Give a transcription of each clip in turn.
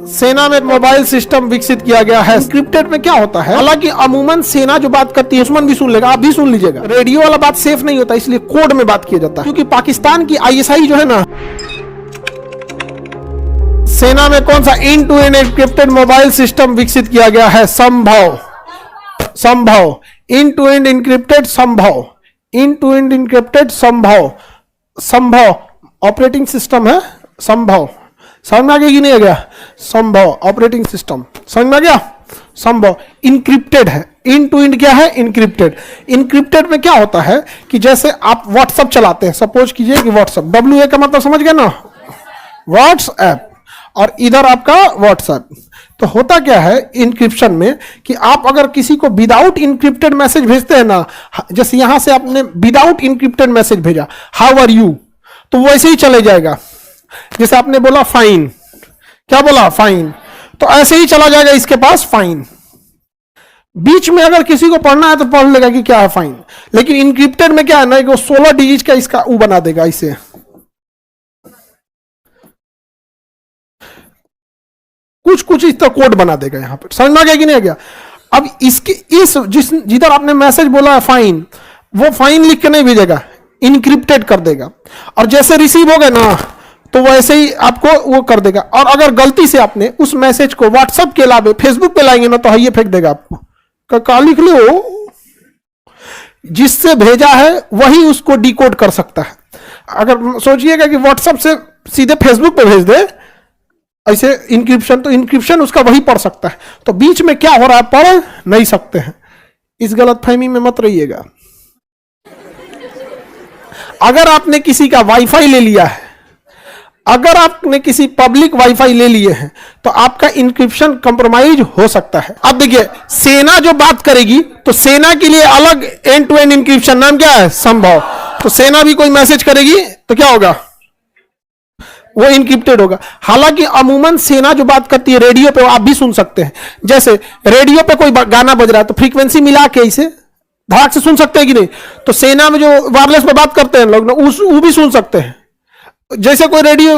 सेना में mobile system विकसित किया गया है। इंक्रिप्टेड में क्या होता है, हालांकि अमूमन सेना जो बात करती है दुश्मन भी सुन लेगा, आप भी सुन लीजिएगा। रेडियो वाला बात सेफ नहीं होता, इसलिए कोड में बात किया जाता है, क्योंकि पाकिस्तान की आईएसआई जो है ना, सेना में कौन सा end to end encrypted mobile system विकसित किया गया है? संभव, संभव, इन टू एंड एन्क्रिप्टेड संभव, इन टू एंड एन्क्रिप्टेड संभव, संभव ऑपरेटिंग सिस्टम है संभव। समझ में आ गया कि नहीं आ गया? संभव ऑपरेटिंग सिस्टम, समझ में आ गया? संभव इंक्रिप्टेड है, इन टू इंड क्या है? इंक्रिप्टेड। इंक्रिप्टेड में क्या होता है कि जैसे आप व्हाट्सएप चलाते हैं, सपोज कीजिए कि व्हाट्सएप, WA का मतलब समझ गए ना, व्हाट्सएप, और इधर आपका व्हाट्सएप। तो होता क्या है इंक्रिप्शन में कि आप अगर किसी को विदाउट इंक्रिप्टेड मैसेज भेजते हैं ना, जैसे यहां से आपने विदाउट इंक्रिप्टेड मैसेज भेजा, हाउ आर यू, तो वैसे ही चले जाएगा। जैसे आपने बोला फाइन, क्या बोला? फाइन, तो ऐसे ही चला जाएगा इसके पास फाइन। बीच में अगर किसी को पढ़ना है तो पढ़ लेगा कि क्या है फाइन, लेकिन इंक्रिप्टेड में क्या है ना, वो 16 डिजिट का इसका ऊ बना देगा, इसे कुछ कुछ इस तरह कोड बना देगा यहां पर। समझ में आ गया कि नहीं आ गया? अब इसके इस जिधर आपने मैसेज बोला है फाइन, वो फाइन लिख के नहीं भेजेगा, इंक्रिप्टेड कर देगा, और जैसे रिसीव हो गए ना तो वैसे ही आपको वो कर देगा। और अगर गलती से आपने उस मैसेज को व्हाट्सएप के अलावा फेसबुक पे लाएंगे ना, तो ये फेंक देगा आपको, क्या लिख लो, जिससे भेजा है वही उसको डिकोड कर सकता है। अगर सोचिएगा कि व्हाट्सएप से सीधे फेसबुक पे भेज दे ऐसे इंक्रिप्शन, तो इंक्रिप्शन उसका वही पढ़ सकता है। तो बीच में क्या हो रहा है, पढ़ नहीं सकते हैं, इस गलतफहमी में मत रहिएगा। अगर आपने किसी का वाईफाई ले लिया है, अगर आपने किसी पब्लिक वाईफाई ले लिए हैं, तो आपका इंक्रिप्शन कंप्रोमाइज हो सकता है। अब देखिए, सेना जो बात करेगी तो सेना के लिए अलग एंड टू एंड इंक्रिप्शन, नाम क्या है? संभव। तो सेना भी कोई मैसेज करेगी तो क्या होगा? वो इंक्रिप्टेड होगा। हालांकि अमूमन सेना जो बात करती है रेडियो पे, आप भी सुन सकते हैं। जैसे रेडियो पे कोई गाना बज रहा है तो फ्रीक्वेंसी मिला के इसे धड़ाक से सुन सकते हैं कि नहीं? तो सेना में जो वायरलेस पे बात करते हैं लोग, वो भी सुन सकते हैं। जैसे कोई रेडियो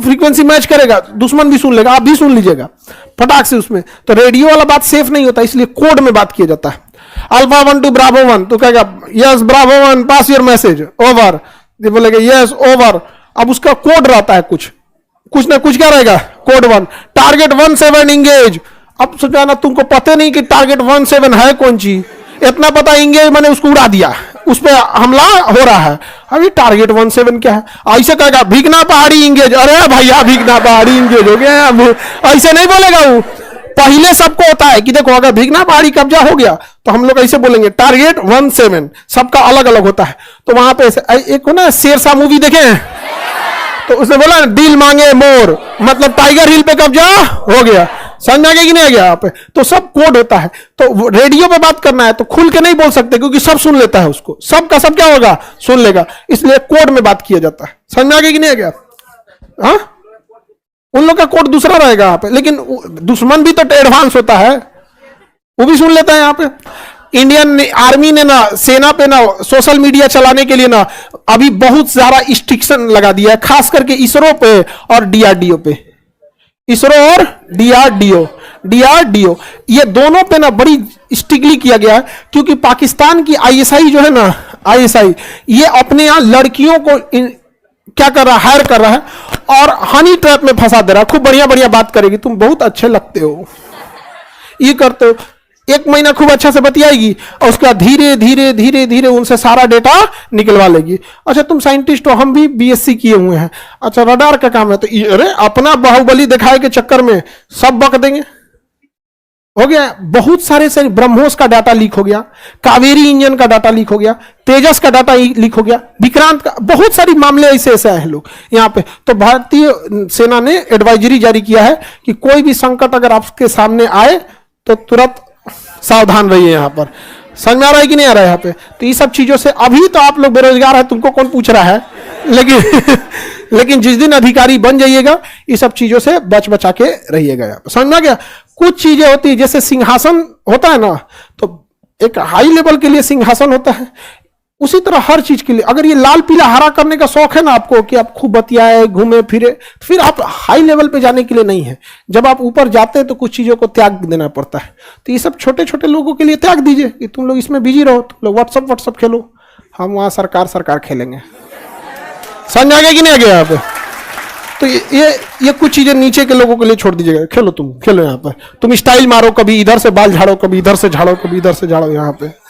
फ्रीक्वेंसी मैच करेगा, दुश्मन भी सुन लेगा, आप भी सुन लीजिएगा फटाक से उसमें। तो रेडियो वाला बात सेफ नहीं होता, इसलिए कोड में बात किया जाता है। अल्फा 1 to ब्रावो 1, तो कहेगा yes Bravo 1 pass your message over, बोलेगा यस ओवर। अब उसका कोड रहता है, कुछ ना कुछ क्या रहेगा, कोड 1, टारगेट 17 इंगेज। अब सोचा ना, तुमको पता नहीं कि टारगेट 17 है कौन चीज, इतना पता इंगेज मैंने उसको उड़ा दिया, उस पर हमला हो रहा है। अभी टारगेट 17 क्या है? ऐसे कहेगा भीगना पहाड़ी इंगेज, अरे भैया भीगना पहाड़ी इंगेज हो गया, ऐसे नहीं बोलेगा वो। पहले सबको होता है कि देखो अगर भीगना पहाड़ी कब्जा हो गया तो हम लोग ऐसे बोलेंगे टारगेट 17, सबका अलग अलग होता है। तो वहां पे एक हो ना शेरशाह मूवी देखे हैं, तो उसने बोला दिल मांगे मोर, मतलब टाइगर हिल पे कब्जा हो गया। समझ में आ गया कि नहीं आ गया? आप तो सब कोड होता है। तो रेडियो पे बात करना है तो खुल के नहीं बोल सकते, क्योंकि सब सुन लेता है उसको, सबका सब क्या होगा, सुन लेगा, इसलिए कोड में बात किया जाता है। समझ में आ गया कि नहीं आ गया? हाँ, उन लोग का कोड दूसरा रहेगा यहाँ पे, लेकिन दुश्मन भी तो एडवांस होता है, वो भी सुन लेता है यहाँ पे। इंडियन आर्मी ने ना, सेना पे ना, सोशल मीडिया चलाने के लिए ना अभी बहुत सारा रिस्ट्रिक्शन लगा दिया है, खास करके इसरो पे और डीआरडीओ पे। इसरो और डीआरडीओ ये दोनों पे ना बड़ी स्ट्रिक्टली किया गया है, क्योंकि पाकिस्तान की आईएसआई जो है ना, आईएसआई ये अपने यहां लड़कियों को क्या कर रहा है, हायर कर रहा है और हनी ट्रैप में फंसा दे रहा है। खूब बढ़िया बढ़िया बात करेगी, तुम बहुत अच्छे लगते हो, ये करते हो, 1 महीना खूब अच्छा से बतियाएगी और उसके बाद धीरे धीरे धीरे धीरे उनसे सारा डेटा निकलवा लेगी। अच्छा तुम साइंटिस्ट हो, हम भी बीएससी किए हुए हैं, अच्छा रडार का काम है, तो अरे अपना बाहुबली दिखाए के चक्कर में सब बक देंगे। हो गया, बहुत सारे ब्रह्मोस का डाटा लीक हो गया, कावेरी इंजन का डाटा लीक हो गया, तेजस का डाटा लीक हो गया, विक्रांत का, बहुत सारी मामले ऐसे ऐसे आए हैं लोग यहाँ पे। तो भारतीय सेना ने एडवाइजरी जारी किया है कि कोई भी संकट अगर आपके सामने आए तो तुरंत सावधान रहिए। यहाँ पर समझ में आ रहा है कि नहीं आ रहा है यहाँ पे? तो ये सब चीजों से अभी तो आप लोग बेरोजगार है, तुमको कौन पूछ रहा है, लेकिन जिस दिन अधिकारी बन जाइएगा ये सब चीजों से बचा के रहिएगा। यहाँ समझ में आ गया? कुछ चीजें होती है, जैसे सिंहासन होता है ना, तो एक हाई लेवल के लिए सिंहासन होता है, उसी तरह हर चीज के लिए अगर ये लाल पीला हरा करने का शौक है ना आपको कि आप खूब बतियाए घूमे फिरे, तो फिर आप हाई लेवल पे जाने के लिए नहीं है। जब आप ऊपर जाते हैं तो कुछ चीजों को त्याग देना पड़ता है। तो ये सब छोटे छोटे लोगों के लिए त्याग दीजिए कि तुम लोग इसमें बिजी रहो, तुम लोग व्हाट्सअप खेलो, हम वहां सरकार खेलेंगे। समझ आ गया कि नहीं आ गया यहाँ पे? तो ये कुछ चीजें नीचे के लोगों के लिए छोड़ दीजिएगा। खेलो, तुम खेलो यहाँ पर, तुम स्टाइल मारो, कभी इधर से बाल झाड़ो, कभी इधर से झाड़ो, कभी इधर से झाड़ो यहाँ पे।